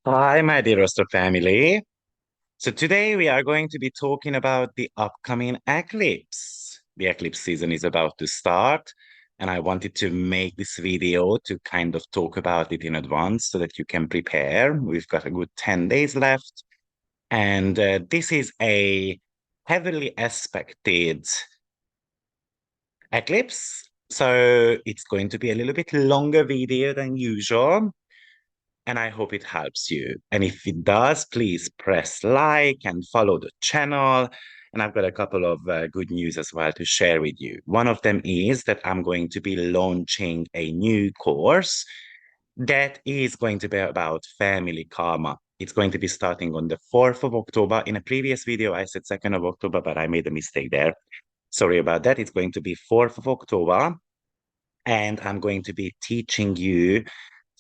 Hi, my dear Astro family. So today we are going to be talking about the upcoming eclipse. The eclipse season is about to start, and I wanted to make this video to kind of talk about it in advance so that you can prepare. We've got a good 10 days left, and this is a heavily aspected eclipse. So it's going to be a little bit longer video than usual. And I hope it helps you. And if it does, please press like and follow the channel. And I've got a couple of good news as well to share with you. One of them is that I'm going to be launching a new course that is going to be about family karma. It's going to be starting on the 4th of October. In a previous video, I said 2nd of October, but I made a mistake there. Sorry about that. It's going to be 4th of October. And I'm going to be teaching you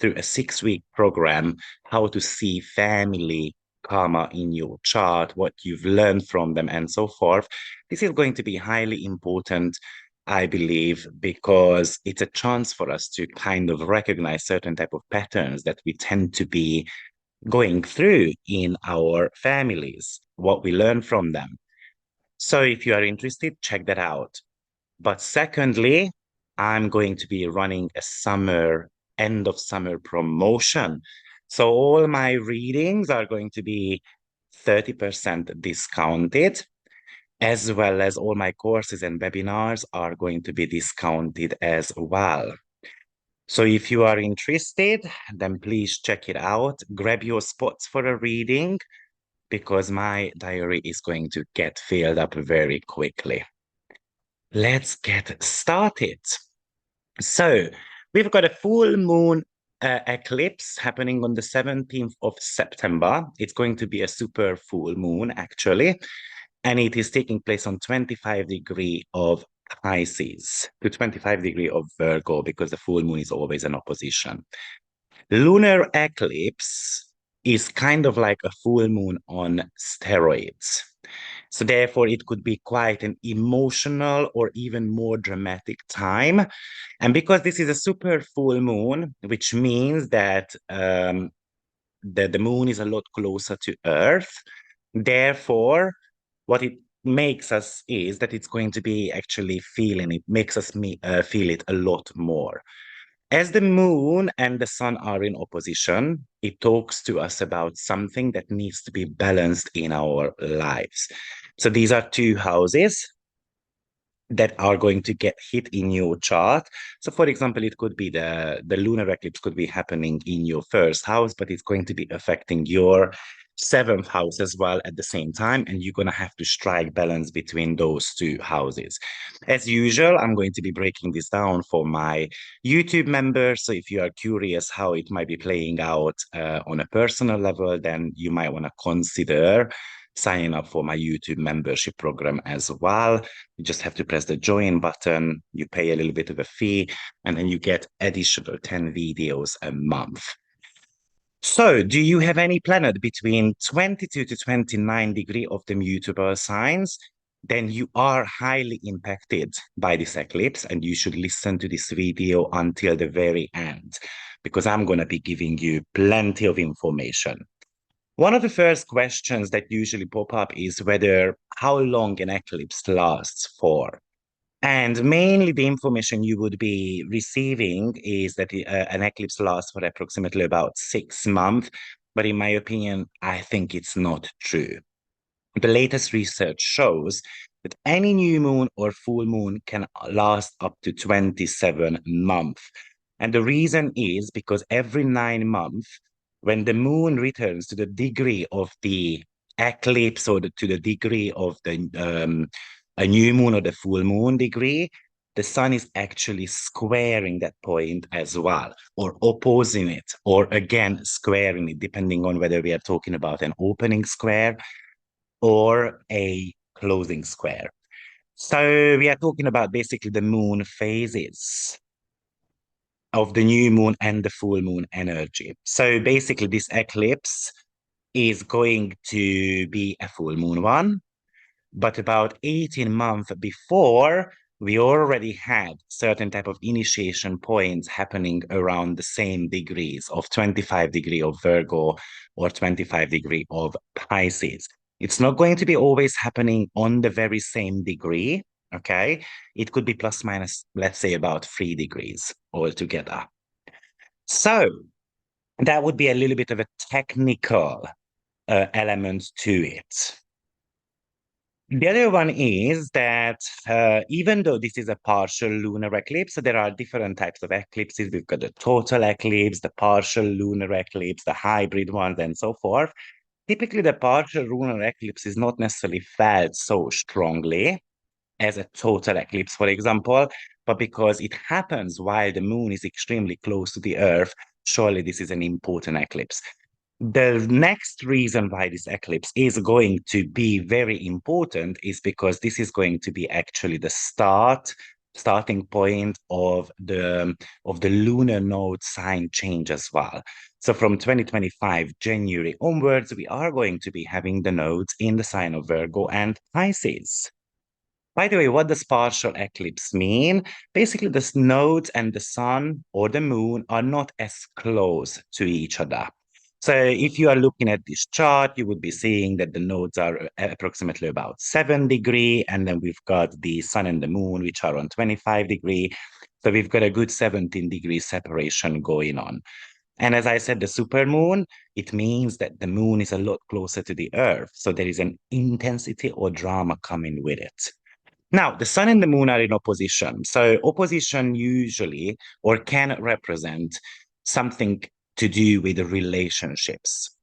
through a 6-week program how to see family karma in your chart, what you've learned from them, and so forth. This is going to be highly important, I believe, because it's a chance for us to kind of recognize certain type of patterns that we tend to be going through in our families, what we learn from them. So if you are interested, check that out. But secondly, I'm going to be running a end of summer promotion. So all my readings are going to be 30% discounted, as well as all my courses and webinars are going to be discounted as well. So if you are interested, then please check it out. Grab your spots for a reading because my diary is going to get filled up very quickly. Let's get started. So we've got a full moon eclipse happening on the 17th of September. It's going to be a super full moon, actually, and it is taking place on 25 degree of Pisces to 25 degree of Virgo because the full moon is always an opposition. Lunar eclipse is kind of like a full moon on steroids. So therefore, it could be quite an emotional or even more dramatic time. And because this is a super full moon, which means that the moon is a lot closer to Earth, therefore, what it makes us is that it's going to be actually feeling it, makes us feel it a lot more. As the moon and the sun are in opposition, it talks to us about something that needs to be balanced in our lives. So these are two houses that are going to get hit in your chart. So for example, it could be the lunar eclipse could be happening in your first house, but it's going to be affecting your seventh house as well at the same time. And you're going to have to strike balance between those two houses. As usual, I'm going to be breaking this down for my YouTube members. So if you are curious how it might be playing out on a personal level, then you might want to consider signing up for my YouTube membership program as well. You just have to press the join button, you pay a little bit of a fee, and then you get additional 10 videos a month. So, do you have any planet between 22 to 29 degree of the mutable signs? Then you are highly impacted by this eclipse, and you should listen to this video until the very end, because I'm going to be giving you plenty of information. One of the first questions that usually pop up is whether how long an eclipse lasts for. And mainly the information you would be receiving is that an eclipse lasts for approximately about 6 months. But in my opinion, I think it's not true. The latest research shows that any new moon or full moon can last up to 27 months. And the reason is because every 9 months, when the moon returns to the degree of the eclipse or to the degree of the a new moon or the full moon degree, the sun is actually squaring that point as well, or opposing it, or again squaring it, depending on whether we are talking about an opening square or a closing square. So we are talking about basically the moon phases of the new moon and the full moon energy. So basically this eclipse is going to be a full moon one, but about 18 months before, we already had certain type of initiation points happening around the same degrees of 25 degree of Virgo or 25 degree of Pisces. It's not going to be always happening on the very same degree, okay? It could be plus minus, let's say about 3 degrees altogether. So that would be a little bit of a technical element to it. The other one is that even though this is a partial lunar eclipse, so there are different types of eclipses. We've got the total eclipse, the partial lunar eclipse, the hybrid ones, and so forth. Typically, the partial lunar eclipse is not necessarily felt so strongly as a total eclipse, for example, but because it happens while the moon is extremely close to the Earth, surely this is an important eclipse. The next reason why this eclipse is going to be very important is because this is going to be actually the starting point of the lunar node sign change as well. So from 2025 January onwards, we are going to be having the nodes in the sign of Virgo and Pisces. By the way, what does partial eclipse mean? Basically, the nodes and the sun or the moon are not as close to each other. So if you are looking at this chart, you would be seeing that the nodes are approximately about 7 degree, and then we've got the sun and the moon, which are on 25 degree. So we've got a good 17 degree separation going on. And as I said, the supermoon, it means that the moon is a lot closer to the Earth. So there is an intensity or drama coming with it. Now, the sun and the moon are in opposition. So opposition usually or can represent something to do with relationships,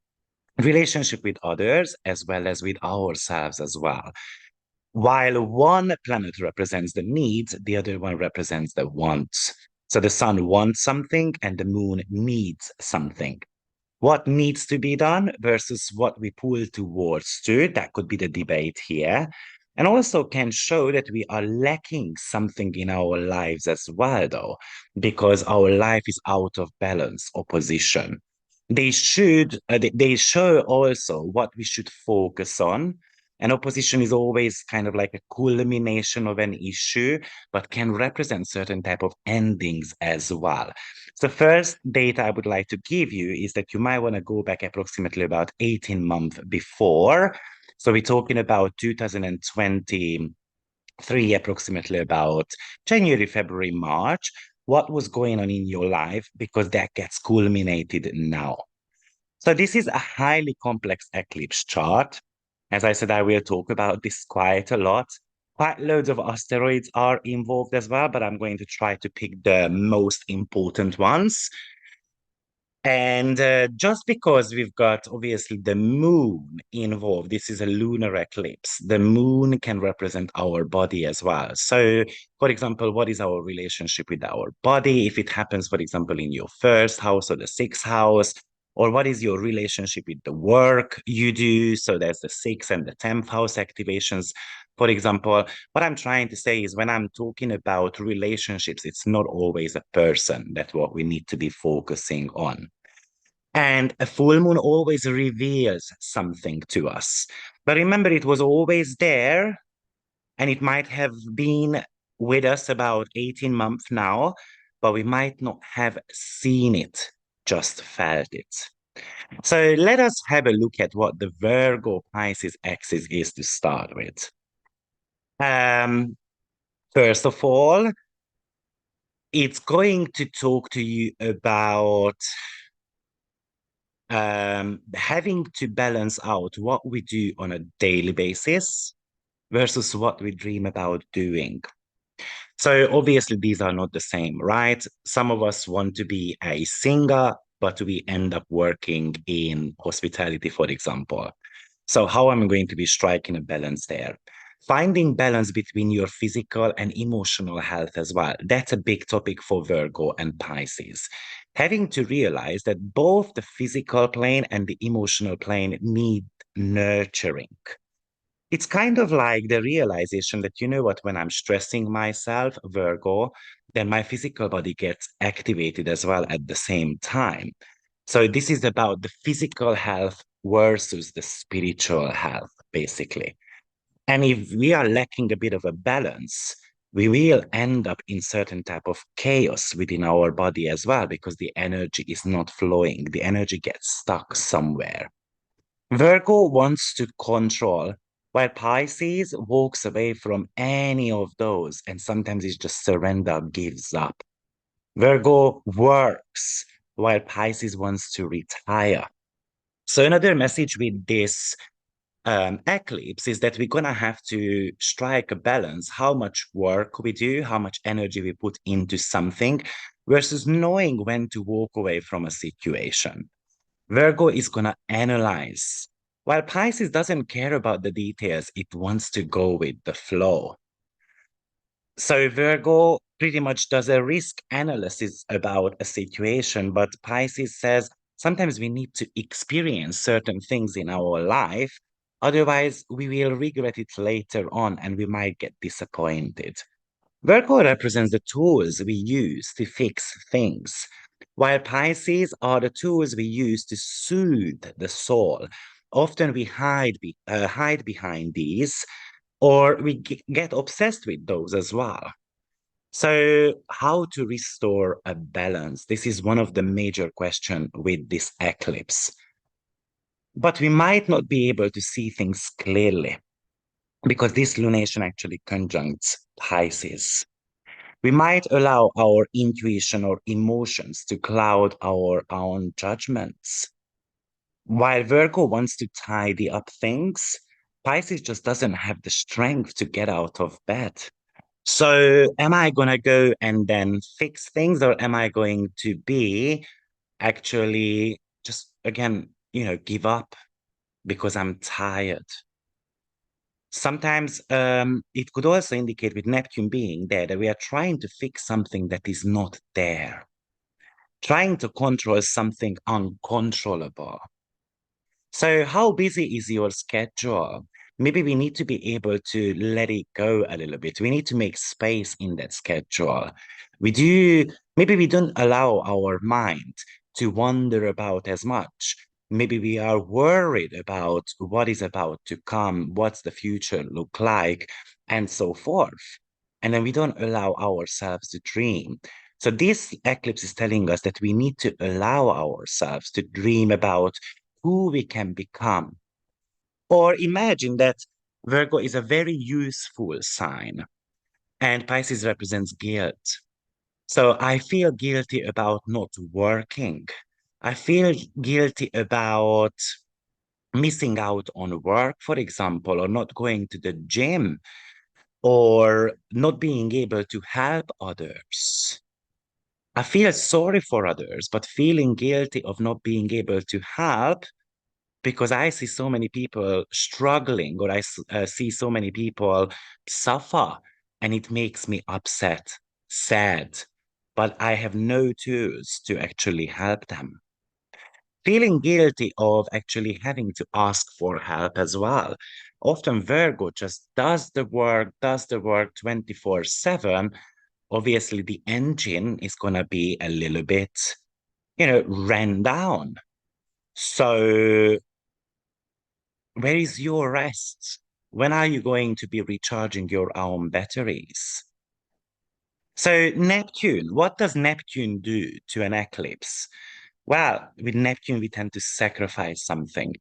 relationship with others as well as with ourselves as well. While one planet represents the needs, the other one represents the wants. So the sun wants something and the moon needs something. What needs to be done versus what we pull towards to, that could be the debate here. And also can show that we are lacking something in our lives as well, though, because our life is out of balance, opposition. They show also what we should focus on. And opposition is always kind of like a culmination of an issue, but can represent certain type of endings as well. So first data I would like to give you is that you might want to go back approximately about 18 months before. So we're talking about 2023, approximately about January, February, March. What was going on in your life? Because that gets culminated now. So this is a highly complex eclipse chart. As I said, I will talk about this quite a lot. Quite loads of asteroids are involved as well, but I'm going to try to pick the most important ones. And just because we've got obviously the moon involved, this is a lunar eclipse. The moon can represent our body as well. So, for example, what is our relationship with our body? If it happens, for example, in your first house or the sixth house, or what is your relationship with the work you do? So there's the sixth and the 10th house activations. For example, what I'm trying to say is when I'm talking about relationships, it's not always a person. That's what we need to be focusing on. And a full moon always reveals something to us. But remember, it was always there, and it might have been with us about 18 months now, but we might not have seen it, just felt it. So let us have a look at what the Virgo Pisces axis is to start with. First of all, it's going to talk to you about having to balance out what we do on a daily basis versus what we dream about doing. So obviously these are not the same, right? Some of us want to be a singer, but we end up working in hospitality, for example. So how am I going to be striking a balance there? Finding balance between your physical and emotional health as well. That's a big topic for Virgo and Pisces. Having to realize that both the physical plane and the emotional plane need nurturing. It's kind of like the realization that, you know what, when I'm stressing myself, Virgo, then my physical body gets activated as well at the same time. So this is about the physical health versus the spiritual health, basically. And if we are lacking a bit of a balance, we will end up in certain type of chaos within our body as well, because the energy is not flowing. The energy gets stuck somewhere. Virgo wants to control, while Pisces walks away from any of those, and sometimes it just surrender, gives up. Virgo works, while Pisces wants to retire. So another message with this eclipse is that we're going to have to strike a balance, how much work we do, how much energy we put into something, versus knowing when to walk away from a situation. Virgo is going to analyze, while Pisces doesn't care about the details, it wants to go with the flow. So Virgo pretty much does a risk analysis about a situation, but Pisces says sometimes we need to experience certain things in our life. Otherwise, we will regret it later on and we might get disappointed. Virgo represents the tools we use to fix things, while Pisces are the tools we use to soothe the soul. Often we hide behind these, or we get obsessed with those as well. So, how to restore a balance? This is one of the major questions with this eclipse. But we might not be able to see things clearly because this lunation actually conjuncts Pisces. We might allow our intuition or emotions to cloud our own judgments. While Virgo wants to tidy up things, Pisces just doesn't have the strength to get out of bed. So, am I going to go and then fix things, or am I going to be actually just, again, give up because I'm tired? Sometimes it could also indicate, with Neptune being there, that we are trying to fix something that is not there, trying to control something uncontrollable. So, how busy is your schedule? Maybe we need to be able to let it go a little bit. We need to make space in that schedule. Maybe we don't allow our mind to wander about as much. Maybe we are worried about what is about to come, what's the future look like, and so forth. And then we don't allow ourselves to dream. So this eclipse is telling us that we need to allow ourselves to dream about who we can become. Or imagine that Virgo is a very useful sign and Pisces represents guilt. So I feel guilty about not working. I feel guilty about missing out on work, for example, or not going to the gym, or not being able to help others. I feel sorry for others, but feeling guilty of not being able to help, because I see so many people struggling, or I see so many people suffer, and it makes me upset, sad, but I have no tools to actually help them. Feeling guilty of actually having to ask for help as well. Often Virgo just does the work 24/7. Obviously, the engine is going to be a little bit, ran down. So where is your rest? When are you going to be recharging your own batteries? So, Neptune, what does Neptune do to an eclipse? Well, with Neptune, we tend to sacrifice something.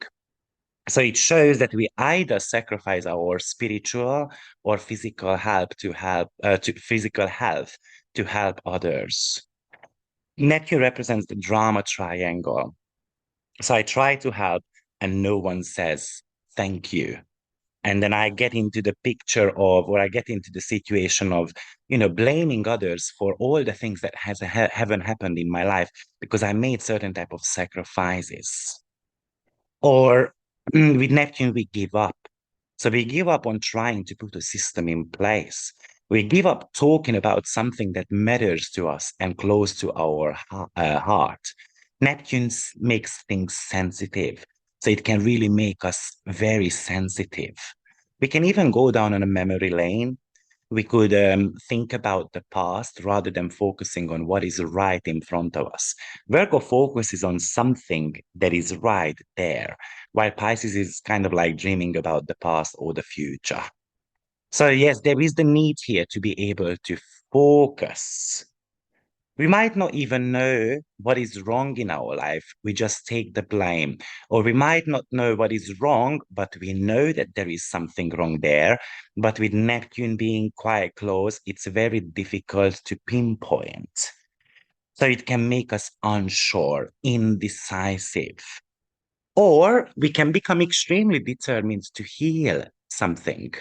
So it shows that we either sacrifice our spiritual or physical physical health to help others. Neptune represents the drama triangle. So I try to help and no one says thank you. And then I get into the picture of, or I get into the situation of, blaming others for all the things that haven't happened in my life because I made certain type of sacrifices. Or with Neptune, we give up. So we give up on trying to put a system in place. We give up talking about something that matters to us and close to our heart. Neptune makes things sensitive. So it can really make us very sensitive. We can even go down on a memory lane. We could think about the past rather than focusing on what is right in front of us. Virgo focuses on something that is right there, while Pisces is kind of like dreaming about the past or the future. So yes, there is the need here to be able to focus. We might not even know what is wrong in our life. We just take the blame. Or we might not know what is wrong, but we know that there is something wrong there. But with Neptune being quite close, it's very difficult to pinpoint. So it can make us unsure, indecisive. Or we can become extremely determined to heal something.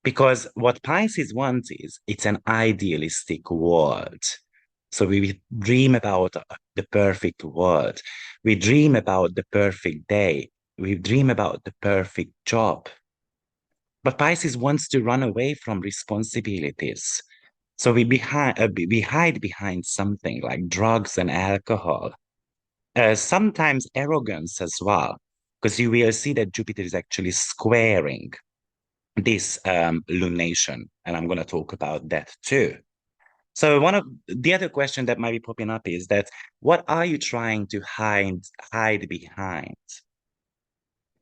Because what Pisces wants is it's an idealistic world. So we dream about the perfect world. We dream about the perfect day. We dream about the perfect job. But Pisces wants to run away from responsibilities. So we hide behind something like drugs and alcohol. Sometimes arrogance as well, because you will see that Jupiter is actually squaring this lunation, and I'm going to talk about that too. So one of the other question that might be popping up is that what are you trying to hide behind?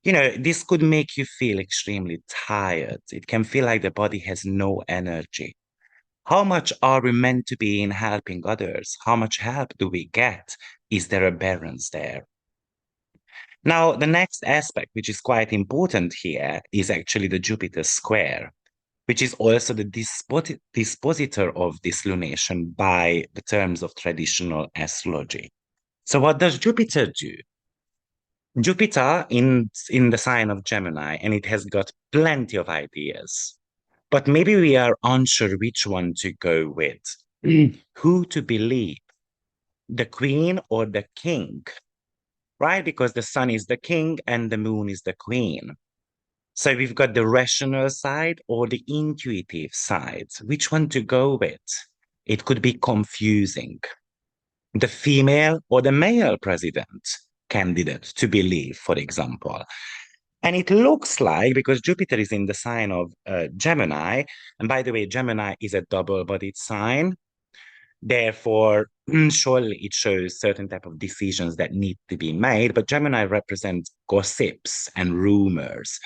You know, this could make you feel extremely tired. It can feel like the body has no energy. How much are we meant to be in helping others? How much help do we get? Is there a balance there? Now, the next aspect, which is quite important here, is actually the Jupiter square, which is also the dispositor of this lunation by the terms of traditional astrology. So what does Jupiter do? Jupiter in the sign of Gemini, and it has got plenty of ideas, but maybe we are unsure which one to go with. Who to believe, the queen or the king, right? Because the sun is the king and the moon is the queen. So we've got the rational side or the intuitive side. Which one to go with? It could be confusing. The female or the male president candidate to believe, for example. And it looks like, because Jupiter is in the sign of Gemini, and by the way, Gemini is a double-bodied sign. Therefore, surely it shows certain type of decisions that need to be made. But Gemini represents gossips and rumors.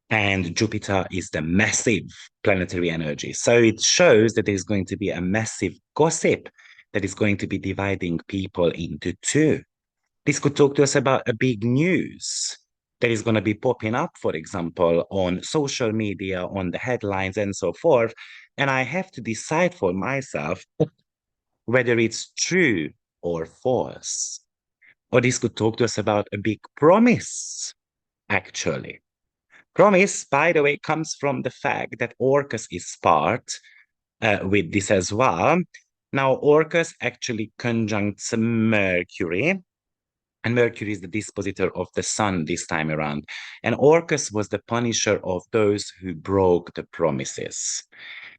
And Jupiter is the massive planetary energy. So it shows that there's going to be a massive gossip that is going to be dividing people into two. This could talk to us about a big news that is going to be popping up, for example, on social media, on the headlines, and so forth. And I have to decide for myself whether it's true or false. Or this could talk to us about a big promise, actually. Promise, by the way, comes from the fact that Orcus is part with this as well. Now, Orcus actually conjuncts Mercury, and Mercury is the dispositor of the sun this time around. And Orcus was the punisher of those who broke the promises.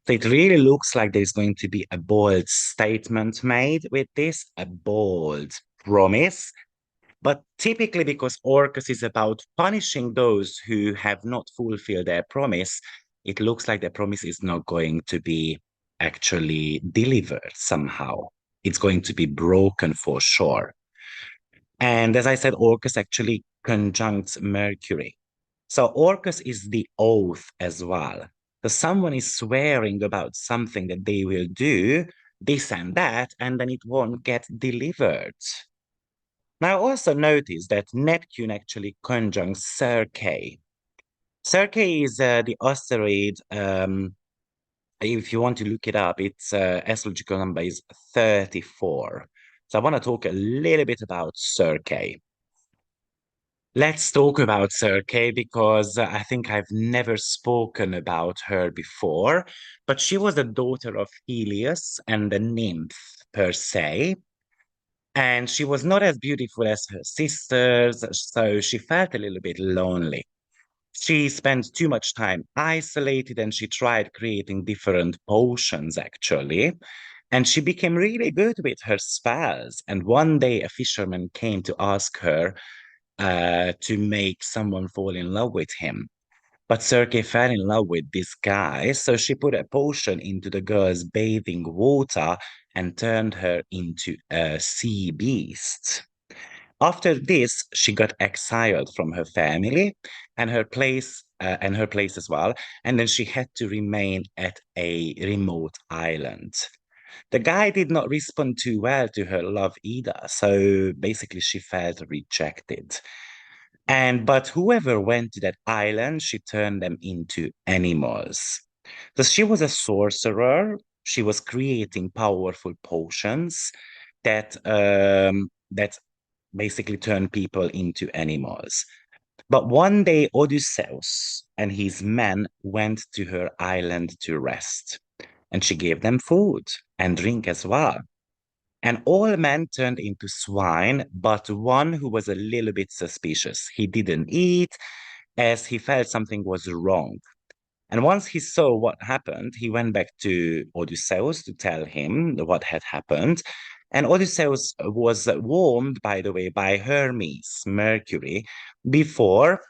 So it really looks like there's going to be a bold statement made with this, a bold promise. But typically, because Orcus is about punishing those who have not fulfilled their promise, it looks like the promise is not going to be actually delivered somehow. It's going to be broken for sure. And as I said, Orcus actually conjuncts Mercury. So Orcus is the oath as well. So someone is swearing about something that they will do, this and that, and then it won't get delivered. Now, also notice that Neptune actually conjuncts Circe. Circe is the asteroid. If you want to look it up, its astrological number is 34. So I want to talk a little bit about Circe. Let's talk about Circe because I think I've never spoken about her before, but she was the daughter of Helios and the nymph per se. And she was not as beautiful as her sisters, so she felt a little bit lonely. She spent too much time isolated and she tried creating different potions actually. And she became really good with her spells. And one day a fisherman came to ask her to make someone fall in love with him. But Circe fell in love with this guy, so she put a potion into the girl's bathing water and turned her into a sea beast. After this, she got exiled from her family, and her place and her place as well. And then she had to remain at a remote island. The guy did not respond too well to her love either. So basically, she felt rejected. But whoever went to that island, she turned them into animals. So she was a sorcerer. She was creating powerful potions that basically turn people into animals. But one day, Odysseus and his men went to her island to rest, and she gave them food and drink as well. And all men turned into swine, but one who was a little bit suspicious. He didn't eat as he felt something was wrong. And once he saw what happened, he went back to Odysseus to tell him what had happened. And Odysseus was warned, by the way, by Hermes, Mercury, before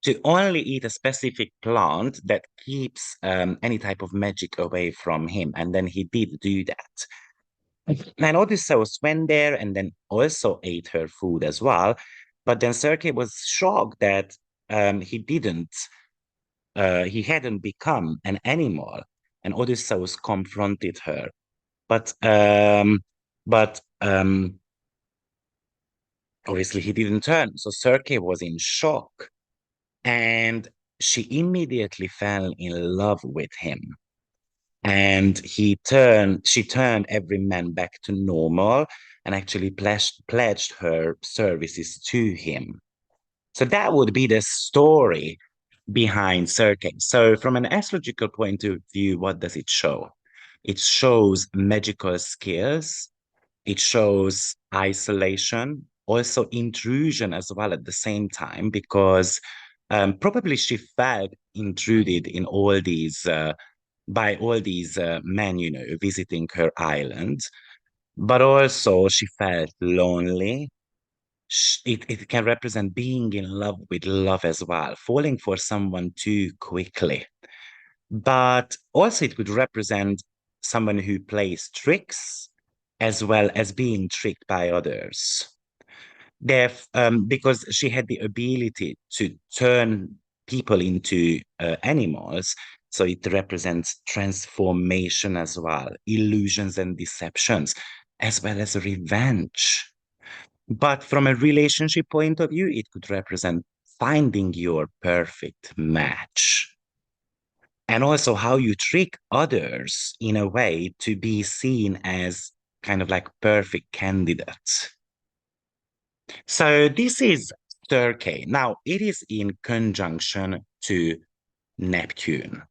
to only eat a specific plant that keeps any type of magic away from him. And then he did do that. And Odysseus went there and then also ate her food as well. But then Circe was shocked that he hadn't become an animal. And Odysseus confronted her. But but obviously he didn't turn. So Circe was in shock. And she immediately fell in love with him. And she turned every man back to normal and actually pledged her services to him. So that would be the story behind Circe. So from an astrological point of view, what does it show? It shows magical skills. It shows isolation, also intrusion as well at the same time, because probably she felt intruded in all these by all these men, visiting her island. But also she felt lonely. It can represent being in love with love as well, falling for someone too quickly. But also it would represent someone who plays tricks as well as being tricked by others. Because she had the ability to turn people into animals, so it represents transformation as well, illusions and deceptions, as well as revenge. But from a relationship point of view, it could represent finding your perfect match. And also how you trick others in a way to be seen as kind of like perfect candidates. So this is Turkey. Now, it is in conjunction to Neptune.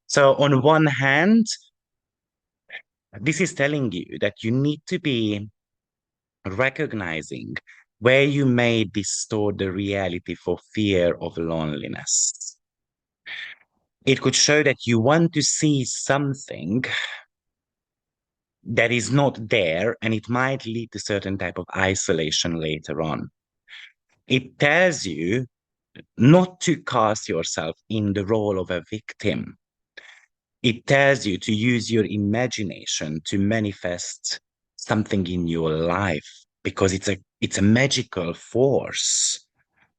So on one hand, this is telling you that you need to be recognizing where you may distort the reality for fear of loneliness. It could show that you want to see something that is not there, and it might lead to certain type of isolation later on. It tells you not to cast yourself in the role of a victim. It tells you to use your imagination to manifest something in your life because it's a magical force.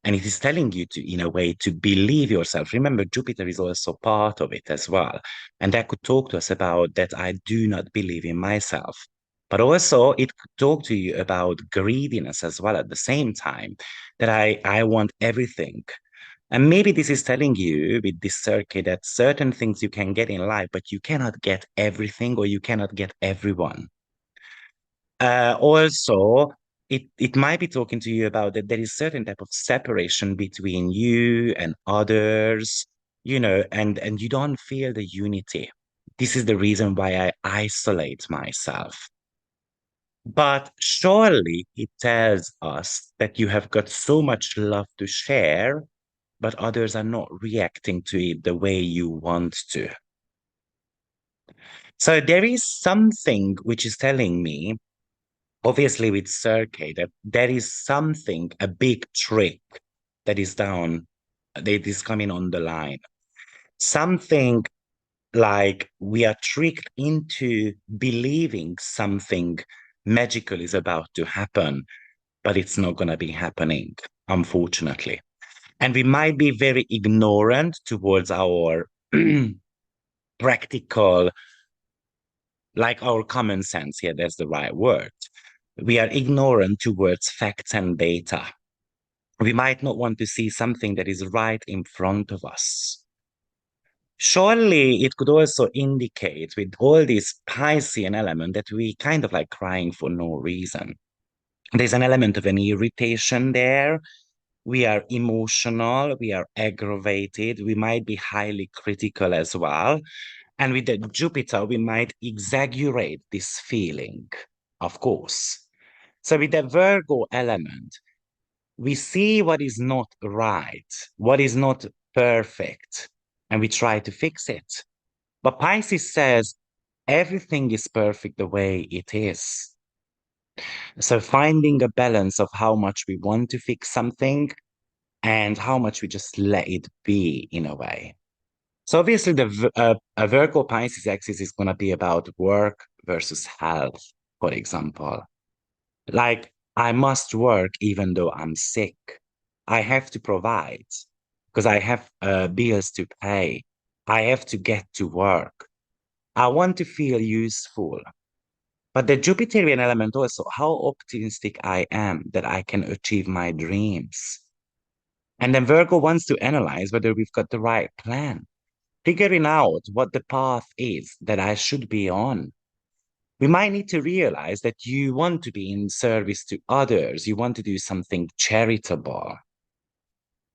And it is telling you to, in a way, to believe yourself. Remember, Jupiter is also part of it as well. And that could talk to us about that I do not believe in myself. But also it could talk to you about greediness as well at the same time, that I want everything. And maybe this is telling you with this circuit that certain things you can get in life, but you cannot get everything or you cannot get everyone. Also, it might be talking to you about that there is certain type of separation between you and others, and you don't feel the unity. This is the reason why I isolate myself. But surely it tells us that you have got so much love to share, but others are not reacting to it the way you want to. So there is something which is telling me, obviously with Circe, that there is something, a big trick that is coming on the line. Something like we are tricked into believing something magical is about to happen, but it's not going to be happening, unfortunately. And we might be very ignorant towards our practical, like our common sense here, that's the right word. We are ignorant towards facts and data. We might not want to see something that is right in front of us. Surely it could also indicate with all this Piscean element that we kind of like crying for no reason. There's an element of an irritation there. We are emotional, we are aggravated, we might be highly critical as well. And with the Jupiter, we might exaggerate this feeling, of course. So with the Virgo element, we see what is not right, what is not perfect, and we try to fix it. But Pisces says everything is perfect the way it is. So finding a balance of how much we want to fix something and how much we just let it be in a way. So obviously a Virgo Pisces axis is going to be about work versus health, for example. Like I must work even though I'm sick. I have to provide because I have bills to pay. I have to get to work. I want to feel useful. But the Jupiterian element also, how optimistic I am that I can achieve my dreams. And then Virgo wants to analyze whether we've got the right plan, figuring out what the path is that I should be on. We might need to realize that you want to be in service to others, you want to do something charitable.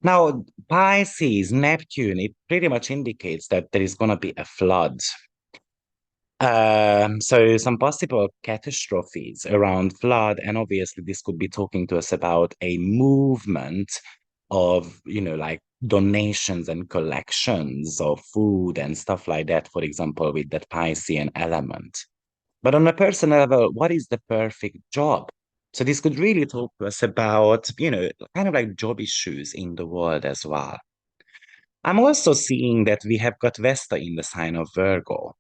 Now, Pisces, Neptune, it pretty much indicates that there is going to be a flood. So some possible catastrophes around flood, and obviously this could be talking to us about a movement of, like donations and collections of food and stuff like that, for example, with that Piscean element. But on a personal level, what is the perfect job? So this could really talk to us about, kind of like job issues in the world as well. I'm also seeing that we have got Vesta in the sign of Virgo.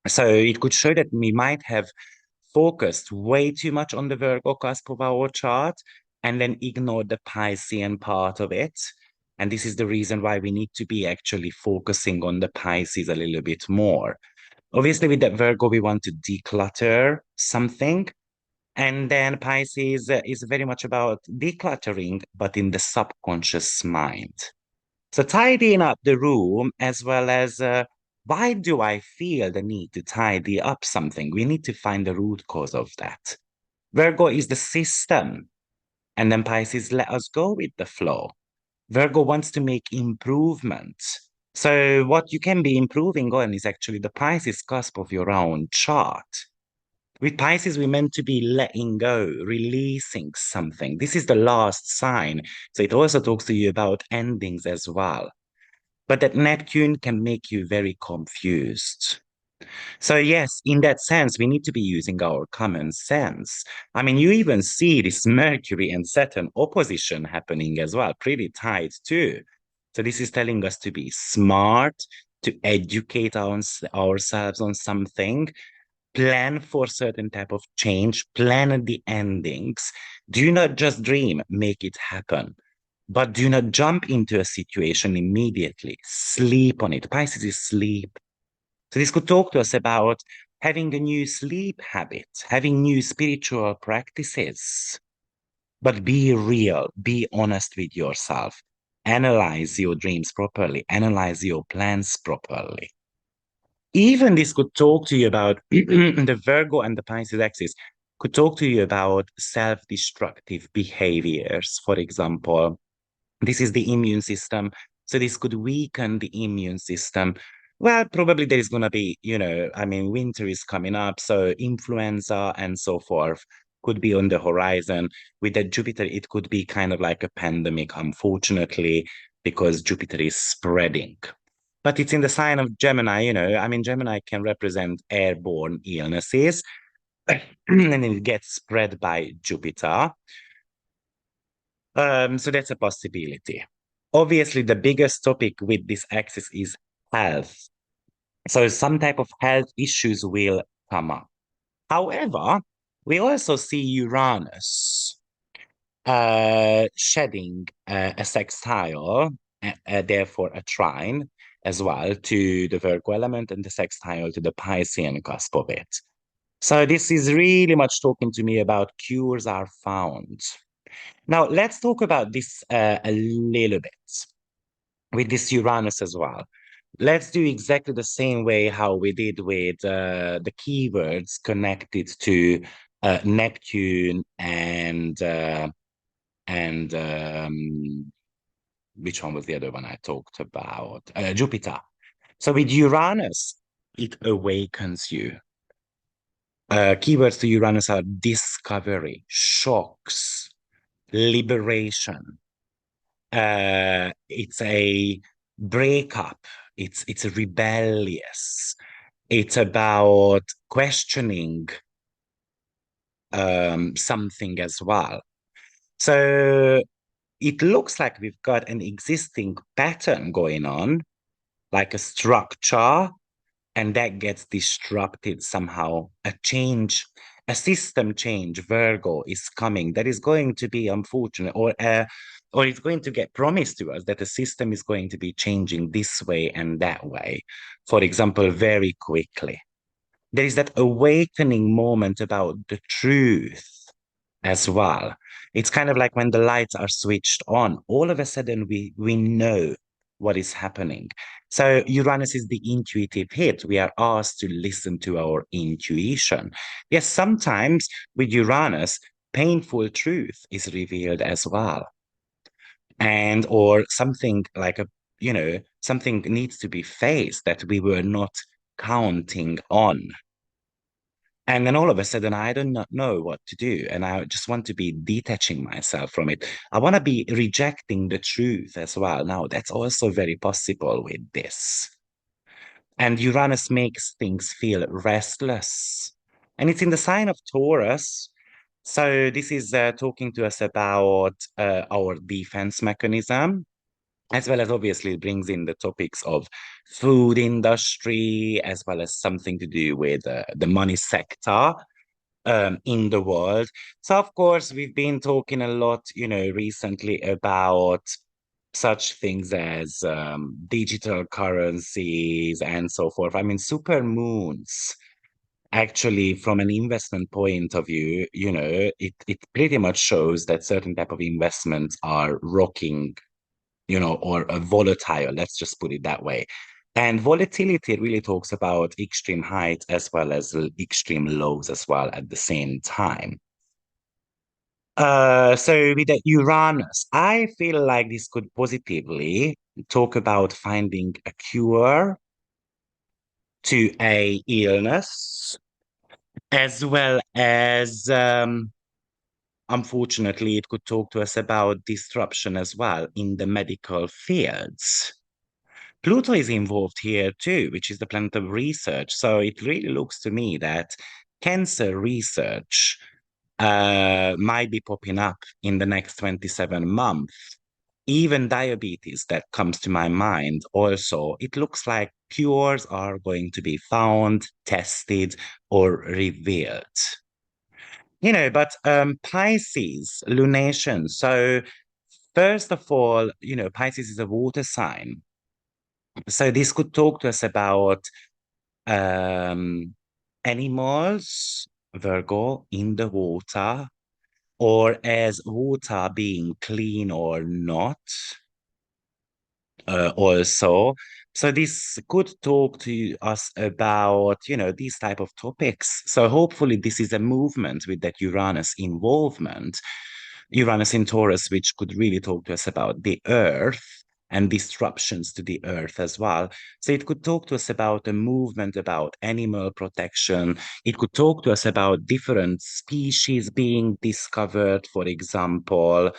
So it could show that we might have focused way too much on the Virgo cusp of our chart and then ignored the Piscean part of it. And this is the reason why we need to be actually focusing on the Pisces a little bit more. Obviously, with that Virgo, we want to declutter something. And then Pisces is very much about decluttering, but in the subconscious mind. So tidying up the room as well as why do I feel the need to tidy up something? We need to find the root cause of that. Virgo is the system, and then Pisces let us go with the flow. Virgo wants to make improvements. So what you can be improving on is actually the Pisces cusp of your own chart. With Pisces, we're meant to be letting go, releasing something. This is the last sign. So it also talks to you about endings as well. But that Neptune can make you very confused. So, yes, in that sense, we need to be using our common sense. I mean, you even see this Mercury and Saturn opposition happening as well, pretty tight too. So, this is telling us to be smart, to educate ourselves on something, plan for certain type of change, plan the endings. Do not just dream, make it happen. But do not jump into a situation immediately. Sleep on it. Pisces is sleep. So this could talk to us about having a new sleep habit, having new spiritual practices. But be real, be honest with yourself. Analyze your dreams properly, analyze your plans properly. Even this could talk to you about the Virgo and the Pisces axis, could talk to you about self-destructive behaviors, for example. This is the immune system. So this could weaken the immune system. Well, probably there is going to be, I mean, winter is coming up. So influenza and so forth could be on the horizon. With that Jupiter, it could be kind of like a pandemic, unfortunately, because Jupiter is spreading. But it's in the sign of Gemini, I mean, Gemini can represent airborne illnesses and it gets spread by Jupiter. So that's a possibility. Obviously, the biggest topic with this axis is health. So some type of health issues will come up. However, we also see Uranus. shedding a sextile, therefore a trine as well to the Virgo element and the sextile to the Piscean cusp of it. So this is really much talking to me about cures are found. Now let's talk about this a little bit with this Uranus as well. Let's do exactly the same way how we did with the keywords connected to Neptune and which one was the other one I talked about? Jupiter. So with Uranus, it awakens you. Keywords to Uranus are discovery, shocks, liberation. It's a breakup. It's rebellious. It's about questioning something as well. So it looks like we've got an existing pattern going on, like a structure, and that gets disrupted somehow. A change, a system change, Virgo is coming. That is going to be unfortunate, or it's going to get promised to us that the system is going to be changing this way and that way. For example, very quickly. There is that awakening moment about the truth as well. It's kind of like when the lights are switched on, all of a sudden we know what is happening. So Uranus is the intuitive hit. We are asked to listen to our intuition. Yes, sometimes with Uranus, painful truth is revealed as well. And or something like something needs to be faced that we were not counting on. And then all of a sudden, I do not know what to do. And I just want to be detaching myself from it. I want to be rejecting the truth as well. Now, that's also very possible with this. And Uranus makes things feel restless. And it's in the sign of Taurus. So this is talking to us about our defense mechanism, as well as obviously it brings in the topics of food industry, as well as something to do with the money sector in the world. So, of course, we've been talking a lot, recently about such things as digital currencies and so forth. I mean, super moons. Actually, from an investment point of view, it pretty much shows that certain type of investments are rocking, or volatile. Let's just put it that way. And volatility really talks about extreme height as well as extreme lows as well at the same time. So with the Uranus, I feel like this could positively talk about finding a cure to a illness, as well as unfortunately, it could talk to us about disruption as well in the medical fields. Pluto is involved here too, which is the planet of research. So it really looks to me that cancer research might be popping up in the next 27 months. Even diabetes that comes to my mind also, it looks like cures are going to be found, tested, or revealed. But Pisces, lunation. So first of all, Pisces is a water sign. So this could talk to us about um, animals, Virgo, in the water, or as water being clean or not, also. So this could talk to us about, these type of topics. So hopefully this is a movement with that Uranus involvement, Uranus in Taurus, which could really talk to us about the Earth and disruptions to the Earth as well. So it could talk to us about a movement about animal protection. It could talk to us about different species being discovered, for example.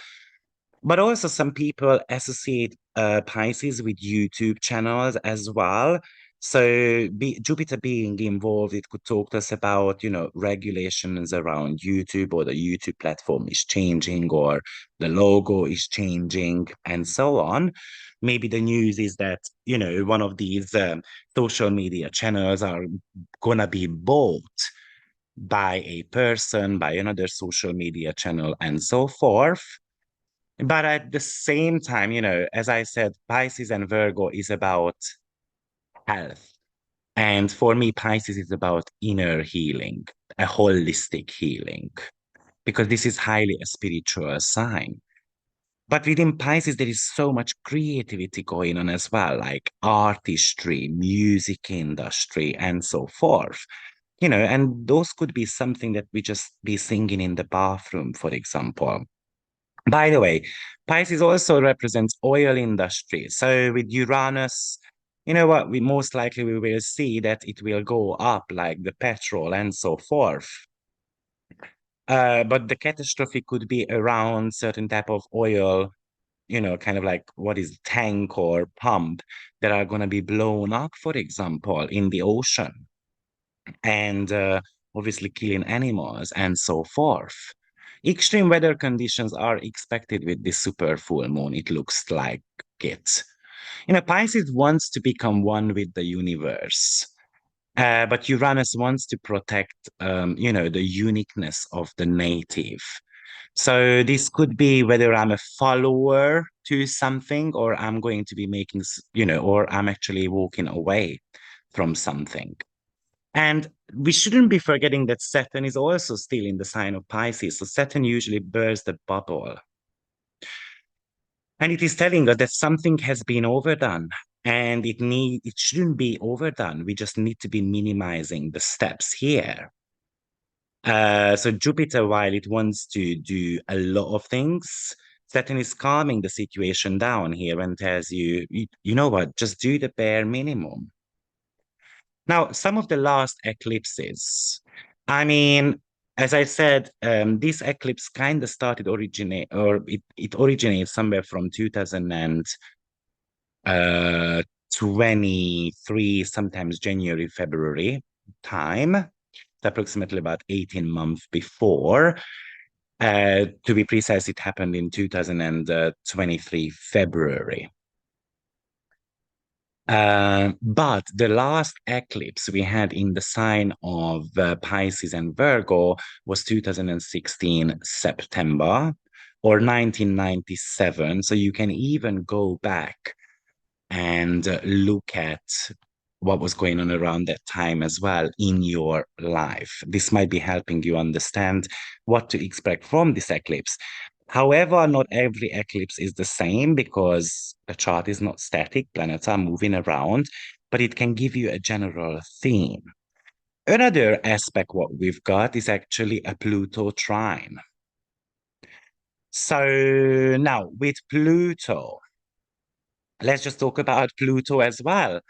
But also some people associate Pisces with YouTube channels as well. So Jupiter being involved, it could talk to us about, regulations around YouTube, or the YouTube platform is changing, or the logo is changing, and so on. Maybe the news is that, one of these social media channels are gonna be bought by a person, by another social media channel, and so forth. But at the same time, as I said, Pisces and Virgo is about health. And for me, Pisces is about inner healing, a holistic healing, because this is highly a spiritual sign. But within Pisces, there is so much creativity going on as well, like artistry, music industry, and so forth. And those could be something that we just be singing in the bathroom, for example. By the way, Pisces also represents oil industry. So with Uranus, you know what, we most likely we will see that it will go up like the petrol and so forth. But the catastrophe could be around certain type of oil, kind of like what is tank or pump that are going to be blown up, for example, in the ocean and obviously killing animals and so forth. Extreme weather conditions are expected with this super full moon, it looks like it. Pisces wants to become one with the universe. But Uranus wants to protect, the uniqueness of the native. So this could be whether I'm a follower to something or I'm going to be making, or I'm actually walking away from something. And we shouldn't be forgetting that Saturn is also still in the sign of Pisces. So Saturn usually bursts the bubble. And it is telling us that something has been overdone and it shouldn't be overdone. We just need to be minimizing the steps here. So Jupiter, while it wants to do a lot of things, Saturn is calming the situation down here and tells you know what, just do the bare minimum. Now, some of the last eclipses, I mean, as I said, this eclipse kind of it originates somewhere from 2023, sometimes January, February time. It's approximately about 18 months before. To be precise, it happened in 2023, February. But the last eclipse we had in the sign of Pisces and Virgo was 2016 September or 1997. So you can even go back and look at what was going on around that time as well in your life. This might be helping you understand what to expect from this eclipse. However, not every eclipse is the same because the chart is not static, planets are moving around, but it can give you a general theme. Another aspect what we've got is actually a Pluto trine. So now with Pluto, let's just talk about Pluto as well.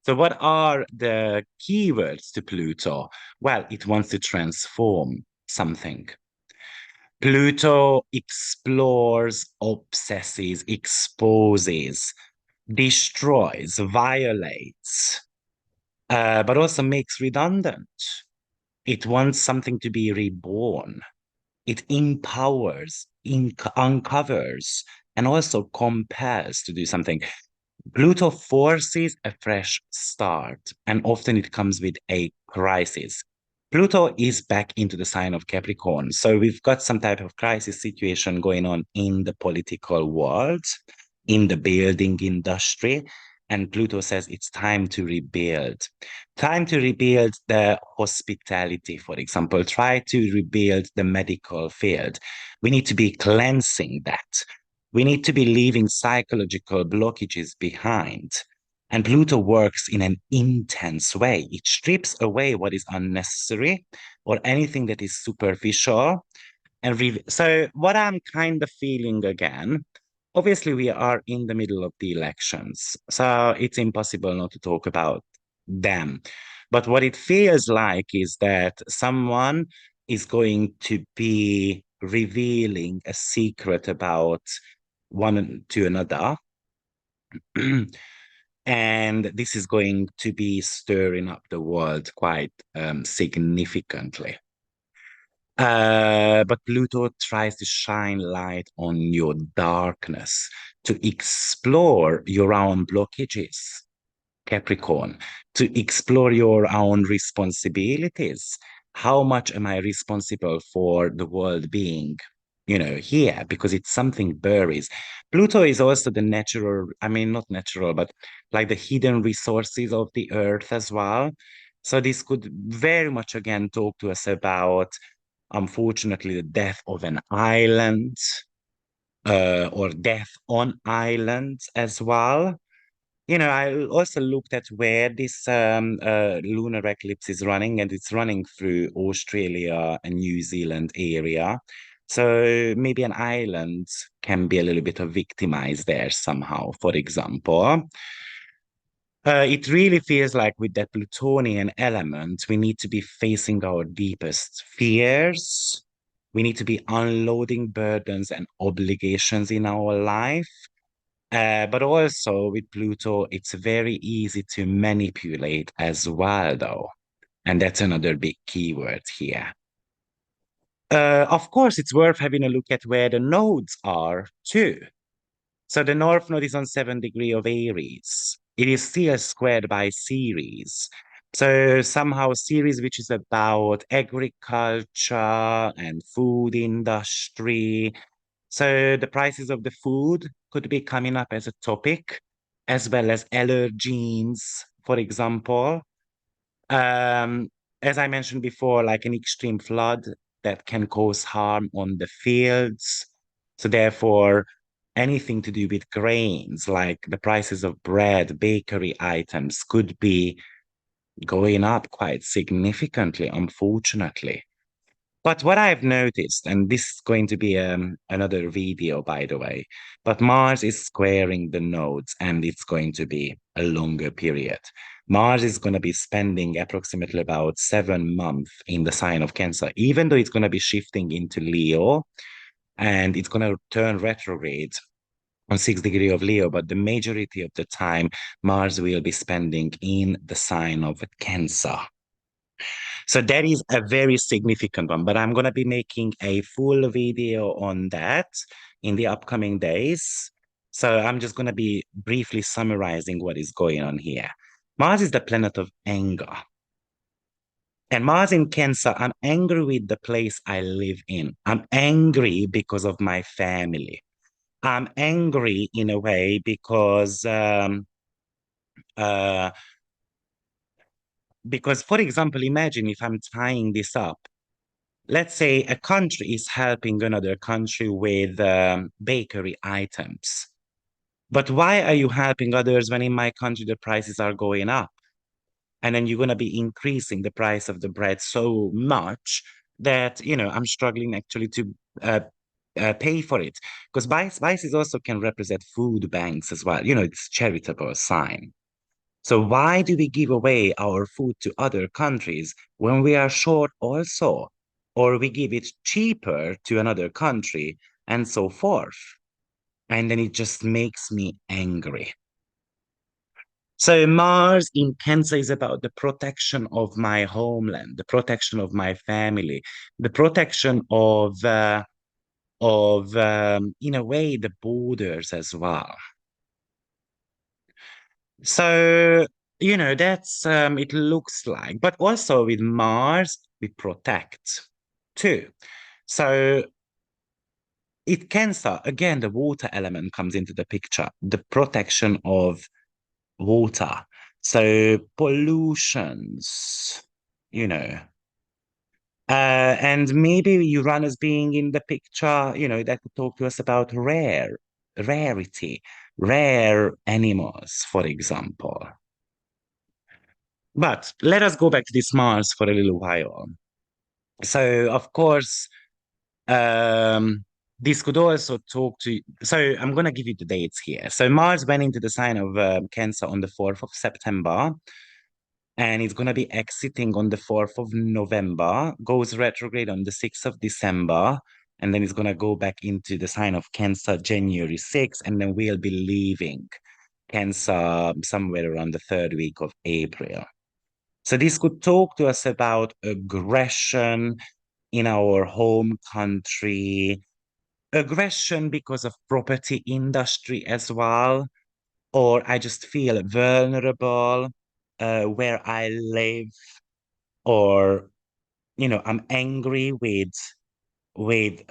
So what are the keywords to Pluto? Well, it wants to transform something. Pluto explores, obsesses, exposes, destroys, violates, but also makes redundant. It wants something to be reborn. It empowers, uncovers, and also compels to do something. Pluto forces a fresh start, and often it comes with a crisis. Pluto is back into the sign of Capricorn. So we've got some type of crisis situation going on in the political world, in the building industry. And Pluto says it's time to rebuild. Time to rebuild the hospitality, for example. Try to rebuild the medical field. We need to be cleansing that. We need to be leaving psychological blockages behind. And Pluto works in an intense way. It strips away what is unnecessary or anything that is superficial. So, what I'm kind of feeling again, obviously, we are in the middle of the elections. So, it's impossible not to talk about them. But what it feels like is that someone is going to be revealing a secret about one to another. And this is going to be stirring up the world quite significantly. But Pluto tries to shine light on your darkness, to explore your own blockages, Capricorn, to explore your own responsibilities. how much am I responsible for the world being, here? Because it's something varies. Pluto is also the natural, I mean, not natural, but like the hidden resources of the earth as well. So this could very much again talk to us about, unfortunately, the death of an island, or death on islands as well. I also looked at where this lunar eclipse is running, and it's running through Australia and New Zealand area. So maybe an island can be a little bit of victimized there somehow, for example. It really feels like with that Plutonian element, we need to be facing our deepest fears. We need to be unloading burdens and obligations in our life. But also with Pluto, it's very easy to manipulate as well, though. And that's another big keyword here. Of course, it's worth having a look at where the nodes are too. So the North Node is on 7 degree of Aries. It is still squared by Ceres. So somehow Ceres, which is about agriculture and food industry. So the prices of the food could be coming up as a topic, as well as allergens, for example. Um, as I mentioned before, like an extreme flood that can cause harm on the fields. So therefore, anything to do with grains, like the prices of bread, bakery items, could be going up quite significantly, unfortunately. But what I've noticed, and this is going to be another video, by the way, but Mars is squaring the nodes and it's going to be a longer period. Mars is going to be spending approximately about 7 months in the sign of Cancer, even though it's going to be shifting into Leo and it's going to turn retrograde on 6 degree of Leo, but the majority of the time, Mars will be spending in the sign of Cancer. So that is a very significant one, but I'm going to be making a full video on that in the upcoming days. So I'm just going to be briefly summarizing what is going on here. Mars is the planet of anger. And Mars in Cancer, I'm angry with the place I live in. I'm angry because of my family. I'm angry in a way uh, because, for example, imagine if I'm tying this up. Let's say a country is helping another country with bakery items. But why are you helping others when in my country the prices are going up? And then you're going to be increasing the price of the bread so much that, I'm struggling actually to uh, pay for it. Because spices also can represent food banks as well. It's charitable sign. So why do we give away our food to other countries when we are short also? Or we give it cheaper to another country and so forth. And then it just makes me angry. So Mars in Cancer is about the protection of my homeland, the protection of my family, the protection of in a way the borders as well. So, that's it looks like, but also with Mars, we protect too. So it Cancer, again, the water element comes into the picture, the protection of water. So pollutions, you know, and maybe Uranus being in the picture, that could talk to us about rarity, rare animals, for example. But let us go back to this Mars for a little while. So, of course, um, this could also talk to. So, I'm going to give you the dates here. So, Mars went into the sign of Cancer on the 4th of September, and it's going to be exiting on the 4th of November, goes retrograde on the 6th of December, and then it's going to go back into the sign of Cancer January 6th, and then we'll be leaving Cancer somewhere around the third week of April. So this could talk to us about aggression in our home country, aggression because of property industry as well, or I just feel vulnerable where I live, or I'm angry with pretty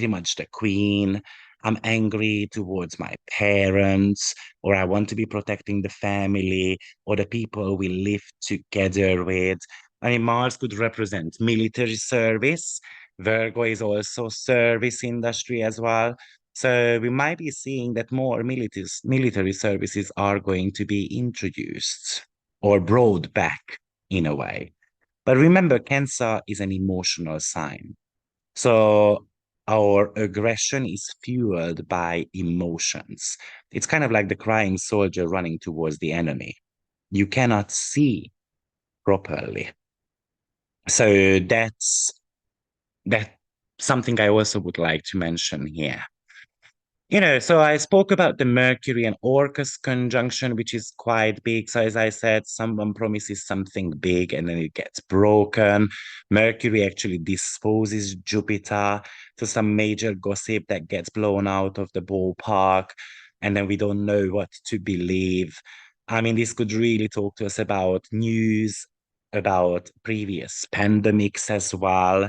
much the queen. I'm angry towards my parents, or I want to be protecting the family or the people we live together with. I mean, Mars could represent military service. Virgo is also service industry as well. So we might be seeing that more military services are going to be introduced or brought back in a way. But remember, Cancer is an emotional sign. So our aggression is fueled by emotions. It's kind of like the crying soldier running towards the enemy. You cannot see properly. So that something I also would like to mention here. So I spoke about the Mercury and Orcus conjunction, which is quite big. So as I said, someone promises something big and then it gets broken. Mercury actually disposes Jupiter. So some major gossip that gets blown out of the ballpark, and then we don't know what to believe. I mean, this could really talk to us about news, about previous pandemics as well,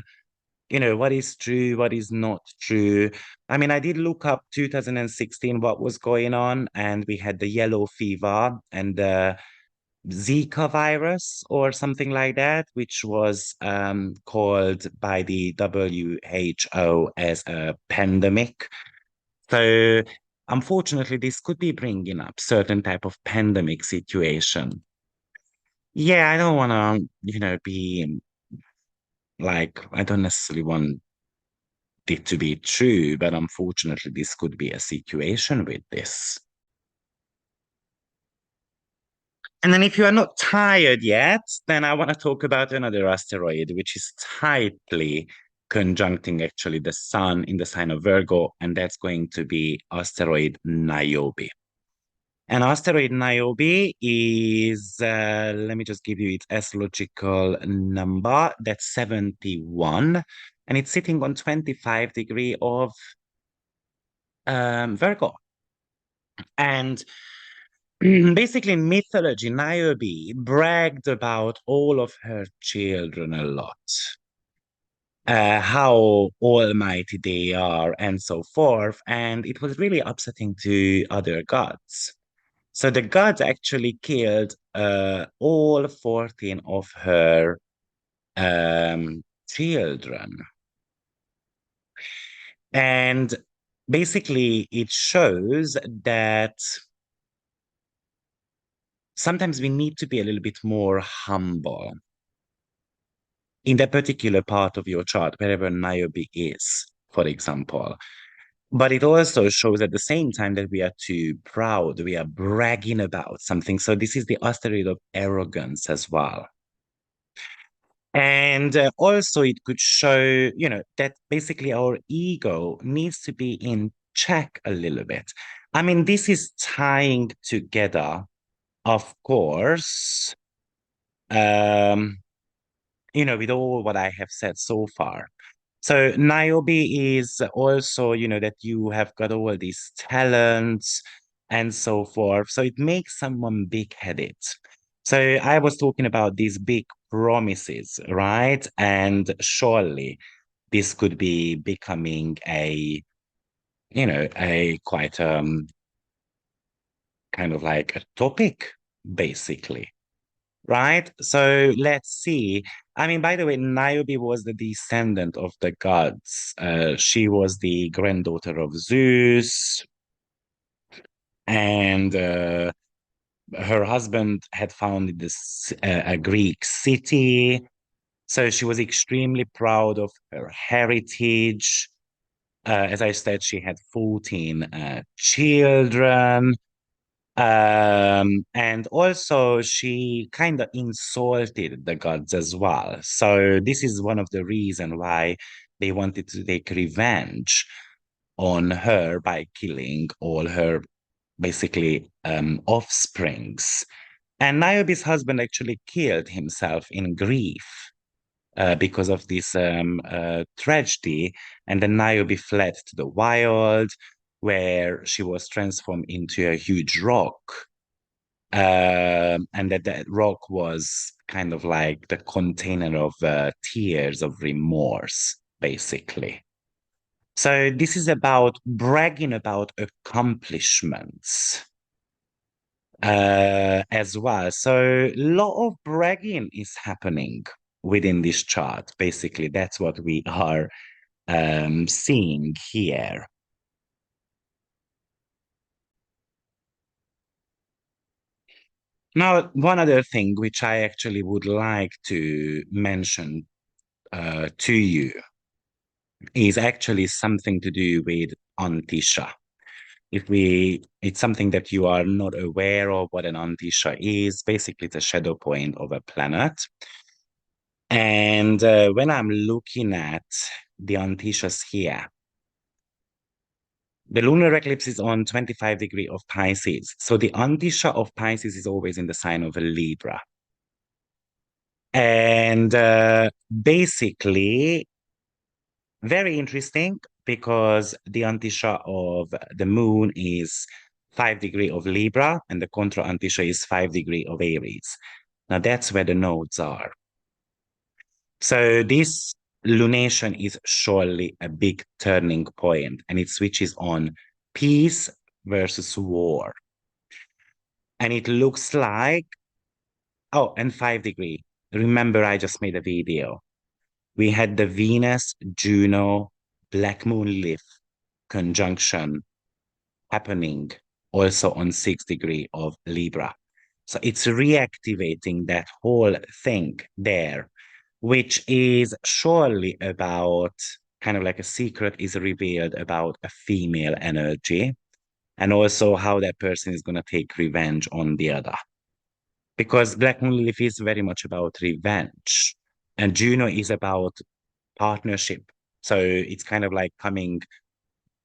what is true, what is not true. I mean, I did look up 2016 what was going on, and we had the yellow fever and the Zika virus or something like that, which was called by the WHO as a pandemic. So unfortunately, this could be bringing up certain type of pandemic situation. Yeah, I don't want to, be like, I don't necessarily want it to be true, but unfortunately, this could be a situation with this. And then, if you are not tired yet, then I want to talk about another asteroid, which is tightly conjuncting actually the sun in the sign of Virgo, and that's going to be asteroid Niobe. And asteroid Niobe is, let me just give you its astrological number, that's 71, and it's sitting on 25 degree of Virgo. And basically, in mythology, Niobe bragged about all of her children a lot, how almighty they are, and so forth. And it was really upsetting to other gods. So the gods actually killed all 14 of her children. And basically, it shows that sometimes we need to be a little bit more humble in that particular part of your chart, wherever Niobe is, for example. But it also shows at the same time that we are too proud, we are bragging about something. So this is the asteroid of arrogance as well. And also, it could show, that basically our ego needs to be in check a little bit. I mean, this is tying together, of course, um, with all what I have said so far. So Niobe is also, that you have got all these talents and so forth. So it makes someone big-headed. So I was talking about these big promises, right? And surely this could be becoming a quite kind of like a topic, basically. Right? So let's see. I mean, by the way, Niobe was the descendant of the gods. She was the granddaughter of Zeus, and her husband had founded a Greek city. So she was extremely proud of her heritage. As I said, she had 14 children. And also she kind of insulted the gods as well. So this is one of the reasons why they wanted to take revenge on her by killing all her basically offsprings. And Niobe's husband actually killed himself in grief because of this tragedy. And then Niobe fled to the wild, where she was transformed into a huge rock. and that rock was kind of like the container of tears of remorse, basically. So this is about bragging about accomplishments as well. So a lot of bragging is happening within this chart. Basically, that's what we are seeing here. Now, one other thing which I actually would like to mention to you is actually something to do with Antisha. It's something that you are not aware of what an Antisha is. Basically, it's a shadow point of a planet. And when I'm looking at the Antishas here, the lunar eclipse is on 25 degrees of Pisces. So the Antisha of Pisces is always in the sign of a Libra. And basically, very interesting because the Antisha of the moon is 5 degrees of Libra and the contra Antisha is 5 degrees of Aries. Now that's where the nodes are. So this lunation is surely a big turning point and it switches on peace versus war. And it looks like, oh, and 5 degrees. Remember, I just made a video. We had the Venus, Juno, Black Moon Leaf conjunction happening also on 6 degrees of Libra. So it's reactivating that whole thing there, which is surely about kind of like a secret is revealed about a female energy and also how that person is going to take revenge on the other. Because Black Moon Leaf is very much about revenge and Juno is about partnership. So it's kind of like coming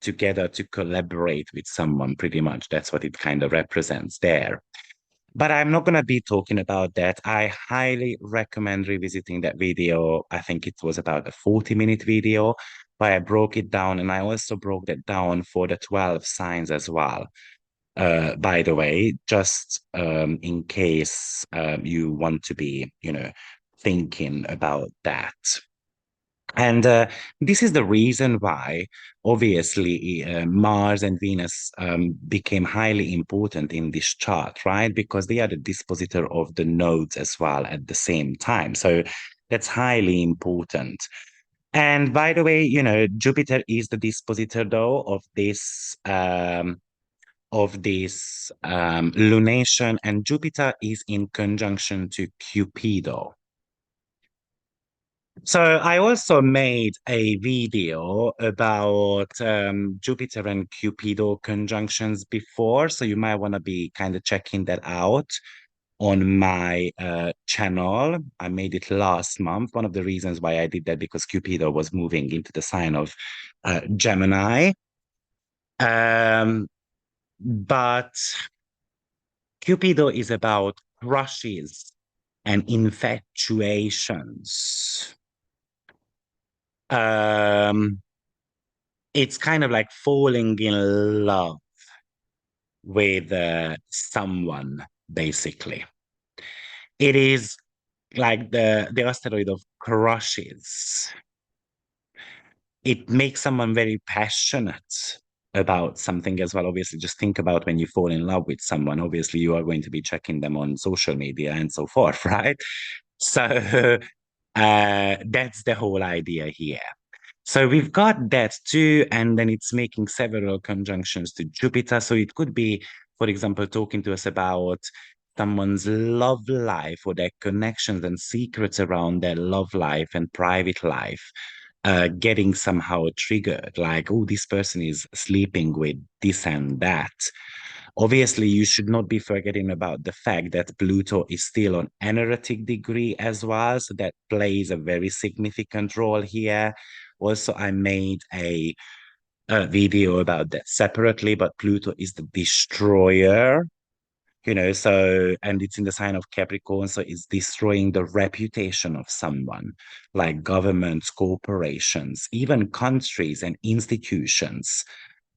together to collaborate with someone, pretty much. That's what it kind of represents there. But I'm not going to be talking about that. I highly recommend revisiting that video. I think it was about a 40-minute video, but I broke it down and I also broke that down for the 12 signs as well. By the way, just in case you want to be, thinking about that. And this is the reason why, obviously, Mars and Venus became highly important in this chart, right? Because they are the dispositor of the nodes as well at the same time. So that's highly important. And by the way, Jupiter is the dispositor, though, of this lunation, and Jupiter is in conjunction to Cupido. So I also made a video about Jupiter and Cupido conjunctions before, so you might want to be kind of checking that out on my channel. I made it last month. One of the reasons why I did that because Cupido was moving into the sign of Gemini. But Cupido is about crushes and infatuations. Um, it's kind of like falling in love with someone, basically. It is like the asteroid of crushes. It makes someone very passionate about something as well. Obviously, just think about when you fall in love with someone. Obviously, you are going to be checking them on social media and so forth, right? So that's the whole idea here. So we've got that too, and then it's making several conjunctions to Jupiter. So it could be, for example, talking to us about someone's love life or their connections and secrets around their love life and private life, getting somehow triggered, like, oh, this person is sleeping with this and that. Obviously, you should not be forgetting about the fact that Pluto is still on energetic degree as well. So that plays a very significant role here. Also, I made a video about that separately, but Pluto is the destroyer, so, and it's in the sign of Capricorn, so it's destroying the reputation of someone, like governments, corporations, even countries and institutions.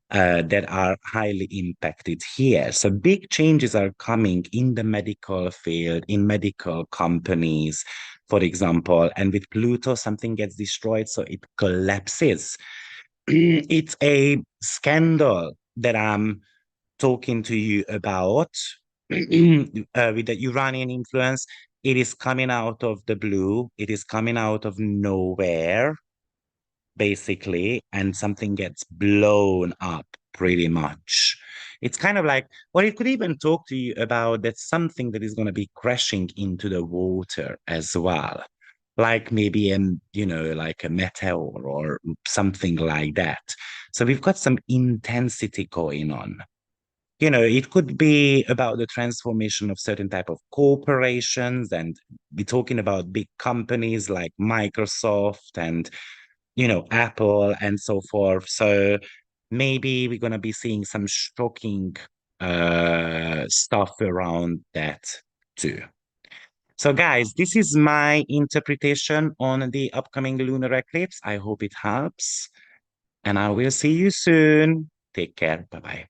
that are highly impacted here. So big changes are coming in the medical field, in medical companies, for example. And with Pluto, something gets destroyed, so it collapses. It's a scandal that I'm talking to you about with the Uranian influence. It is coming out of the blue. It is coming out of nowhere, basically, and something gets blown up pretty much. It's kind of like, well, it could even talk to you about that something that is going to be crashing into the water as well. Like maybe like a meteor or something like that. So we've got some intensity going on. It could be about the transformation of certain type of corporations, and we're talking about big companies like Microsoft and Apple and so forth. So maybe we're gonna be seeing some shocking stuff around that too. So guys, this is my interpretation on the upcoming lunar eclipse. I hope it helps, and I will see you soon. Take care. Bye-bye.